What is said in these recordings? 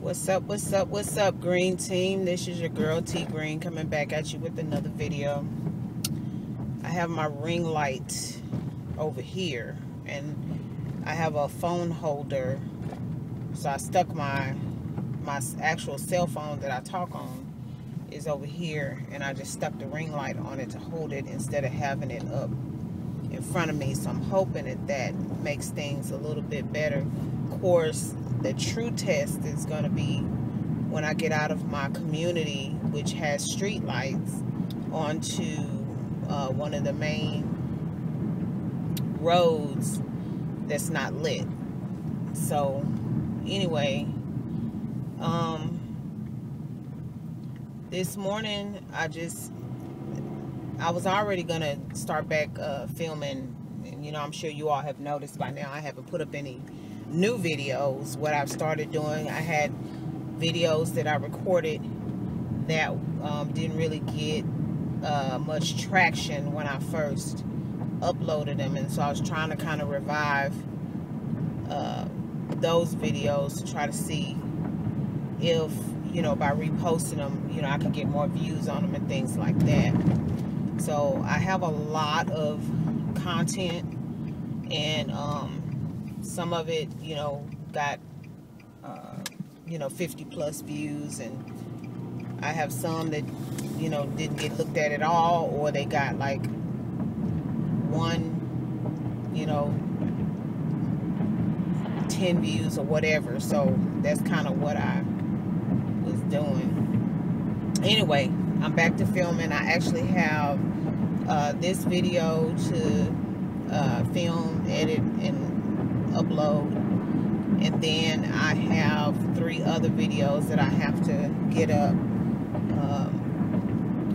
What's up, Green Team? This is your girl T Green coming back at you with another video. I have my ring light over here, and I have a phone holder, so I stuck my actual cell phone that I talk on is over here, and I just stuck the ring light on it to hold it instead of having it up in front of me. So I'm hoping that makes things a little bit better. Of course, the true test is going to be when I get out of my community, which has street lights, onto one of the main roads that's not lit. So anyway, this morning I was already gonna start back filming, and you know, I'm sure you all have noticed by now I haven't put up any new videos. What I've started doing, I had videos that I recorded that didn't really get much traction when I first uploaded them, and so I was trying to kind of revive those videos to try to see if, you know, by reposting them, you know, I could get more views on them and things like that. So I have a lot of content, and some of it, you know, got you know, 50+ views, and I have some that, you know, didn't get looked at all, or they got like one, you know, 10 views or whatever. So that's kind of what I was doing. Anyway, I'm back to filming. I actually have this video to film, edit, and upload, and then I have 3 other videos that I have to get up,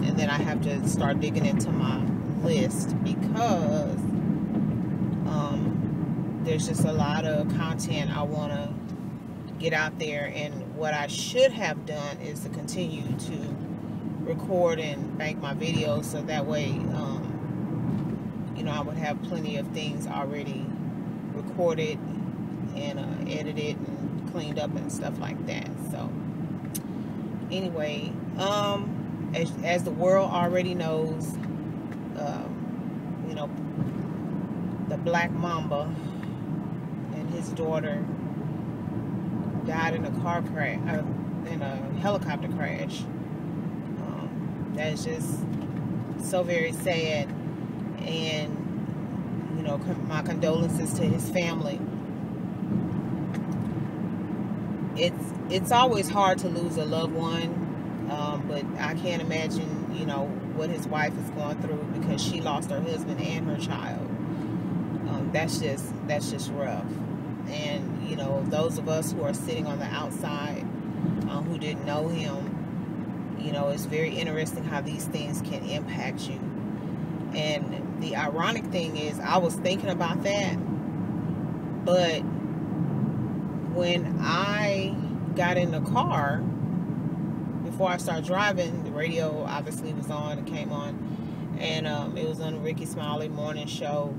and then I have to start digging into my list, because there's just a lot of content I want to get out there. And what I should have done is to continue to record and bank my videos, so that way you know, I would have plenty of things already recorded and edited and cleaned up and stuff like that. So anyway, as the world already knows, you know, the Black Mamba and his daughter died in a car crash, in a helicopter crash. That is just so very sad, and you know, my condolences to his family. It's always hard to lose a loved one, but I can't imagine, you know, what his wife is going through, because she lost her husband and her child. That's just rough. And you know, those of us who are sitting on the outside, who didn't know him, you know, it's very interesting how these things can impact you. And the ironic thing is, I was thinking about that, but when I got in the car, before I started driving, the radio obviously was on, it came on, and it was on the Ricky Smiley morning show.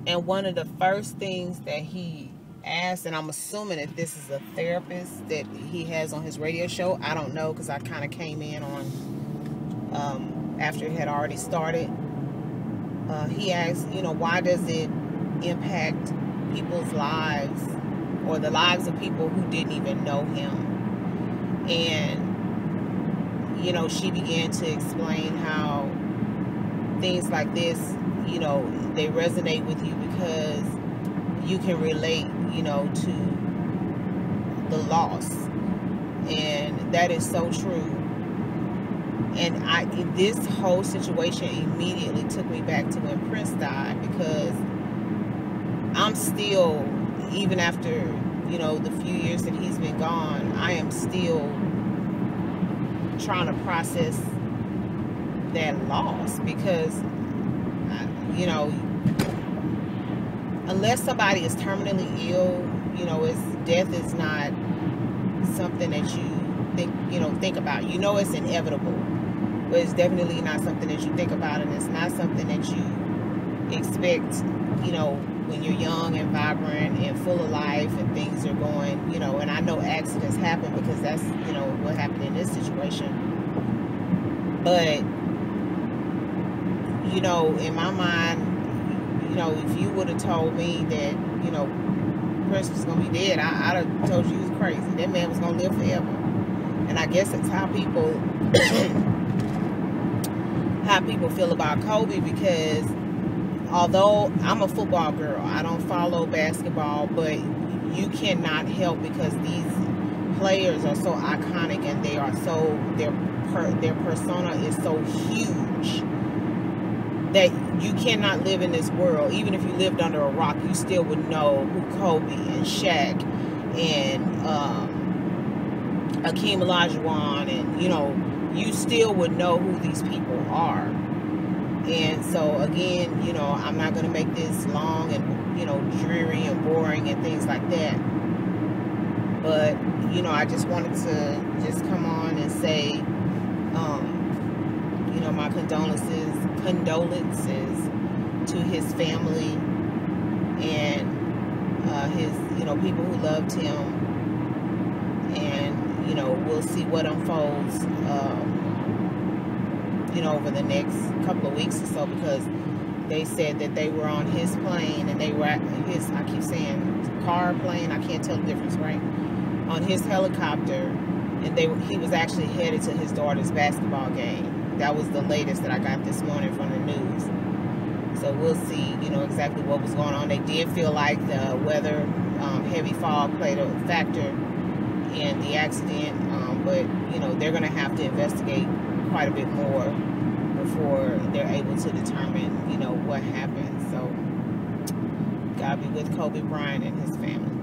And one of the first things that he asked, and I'm assuming that this is a therapist that he has on his radio show, I don't know, because I kind of came in on after it had already started. He asked, you know, why does it impact people's lives, or the lives of people who didn't even know him? And you know, she began to explain how things like this, you know, they resonate with you because you can relate, you know, to the loss. And that is so true. And this whole situation immediately took me back to when Prince died, because I'm still, even after, you know, the few years that he's been gone, I am still trying to process that loss, because you know, unless somebody is terminally ill, you know, death is not something that you think about. You know, it's inevitable, but it's definitely not something that you think about, and it's not something that you expect, you know, when you're young and vibrant and full of life and things are going, you know, and I know accidents happen because that's, you know, what happened in this situation. But, you know, in my mind, you know, if you would have told me that, you know, Prince was going to be dead, I'd have told you he was crazy. That man was going to live forever. And I guess it's how people feel about Kobe, because although I'm a football girl, I don't follow basketball, but you cannot help, because these players are so iconic and they are so, their persona is so huge that you cannot live in this world. Even if you lived under a rock, you still would know who Kobe and Shaq and Hakeem Olajuwon, and, you know, you still would know who these people are. And so again, you know, I'm not going to make this long and, you know, dreary and boring and things like that. But, you know, I just wanted to just come on and say, you know, my condolences to his family and his, you know, people who loved him. And, you know, we'll see what unfolds, you know, over the next couple of weeks or so, because they said that they were on his plane and they were at his, I keep saying car, plane, I can't tell the difference, right? On his helicopter, and he was actually headed to his daughter's basketball game. That was the latest that I got this morning from the news. So we'll see, you know, exactly what was going on. They did feel like the weather, heavy fog played a factor in the accident, but, you know, they're going to have to investigate quite a bit more before they're able to determine, you know, what happened. So God be with Kobe Bryant and his family.